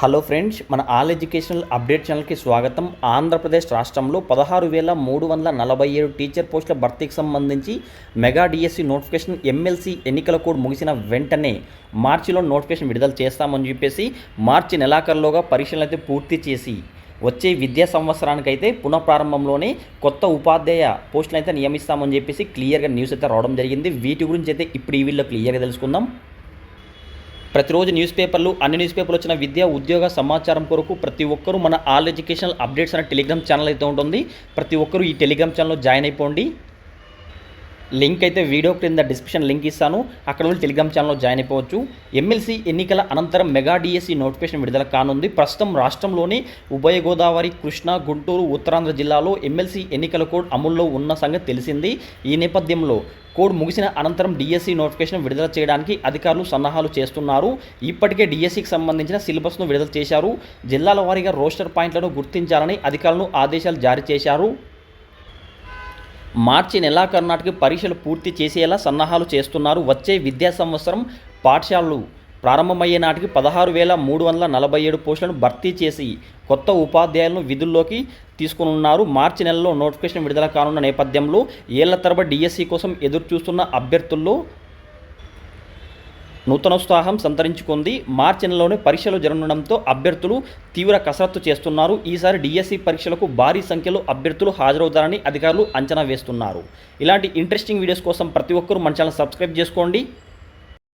Hello friends, మన all educational update ఛానల్కి స్వాగతం. ఆంధ్రప్రదేశ్ రాష్ట్రంలో 16,347 టీచర్ పోస్టుల భర్తీకి సంబంధించి మెగా డిఎస్సి నోటిఫికేషన్ ఎమ్మెల్సీ ఎన్నికల కోడ్ ముగిసిన వెంటనే మార్చిలో నోటిఫికేషన్ విడుదల చేస్తామని చెప్పేసి మార్చి నెలాఖరులోగా పరీక్షలు అయితే పూర్తి చేసి వచ్చే విద్యా సంవత్సరానికైతే పునఃప్రారంభంలోనే కొత్త ఉపాధ్యాయ పోస్టులు అయితే నియమిస్తామని చెప్పేసి క్లియర్గా న్యూస్ అయితే రావడం జరిగింది. వీటి గురించి అయితే ఇప్పుడు ఈ వీడియోలో క్లియర్గా తెలుసుకుందాం. ప్రతిరోజు అన్ని న్యూస్ పేపర్లు వచ్చిన విద్యా ఉద్యోగ సమాచారం కొరకు ప్రతి ఒక్కరూ మన ఆల్ ఎడ్యుకేషనల్ అప్డేట్స్ అనే టెలిగ్రామ్ ఛానల్ అయితే ఉంటుంది. ప్రతి ఒక్కరూ ఈ టెలిగ్రామ్ ఛానల్లో జాయిన్ అయిపోండి. లింక్ అయితే వీడియో క్రింద డిస్క్రిప్షన్ లింక్ ఇస్తాను, అక్కడ వెళ్ళి టెలిగ్రామ్ ఛానల్లో జాయిన్ అయిపోవచ్చు. ఎమ్మెల్సీ ఎన్నికల అనంతరం మెగా డిఎస్సి నోటిఫికేషన్ విడుదల కానుంది. ప్రస్తుతం రాష్ట్రంలోని ఉభయ గోదావరి, కృష్ణా, గుంటూరు, ఉత్తరాంధ్ర జిల్లాలో ఎమ్మెల్సీ ఎన్నికల కోడ్ అమల్లో ఉన్న సంగతి తెలిసింది. ఈ నేపథ్యంలో కోడ్ ముగిసిన అనంతరం డిఎస్సి నోటిఫికేషన్ విడుదల చేయడానికి అధికారులు సన్నాహాలు చేస్తున్నారు. ఇప్పటికే డిఎస్సికి సంబంధించిన సిలబస్ను విడుదల చేశారు. జిల్లాల వారీగా రోస్టర్ పాయింట్లను గుర్తించాలని అధికారులను ఆదేశాలు జారీ చేశారు. మార్చి నెలాఖరు నాటికి పరీక్షలు పూర్తి చేసేలా సన్నాహాలు చేస్తున్నారు. వచ్చే విద్యా సంవత్సరం పాఠశాలలు ప్రారంభమయ్యే నాటికి 16,347 పోస్టులను భర్తీ చేసి కొత్త ఉపాధ్యాయులను విధుల్లోకి తీసుకున్నారు. మార్చి నెలలో నోటిఫికేషన్ విడుదల కానున్న నేపథ్యంలో ఏళ్ల తరబడి డిఎస్సి కోసం ఎదురు చూస్తున్న అభ్యర్థుల్లో నూతనోత్సాహం సంతరించుకుంది. మార్చి నెలలోనే పరీక్షలు జరగడంతో అభ్యర్థులు తీవ్ర కసరత్తు చేస్తున్నారు. ఈసారి డిఎస్సి పరీక్షలకు భారీ సంఖ్యలో అభ్యర్థులు హాజరవుతారని అధికారులు అంచనా వేస్తున్నారు. ఇలాంటి ఇంట్రెస్టింగ్ వీడియోస్ కోసం ప్రతి ఒక్కరూ మన ఛానల్ సబ్స్క్రైబ్ చేసుకోండి.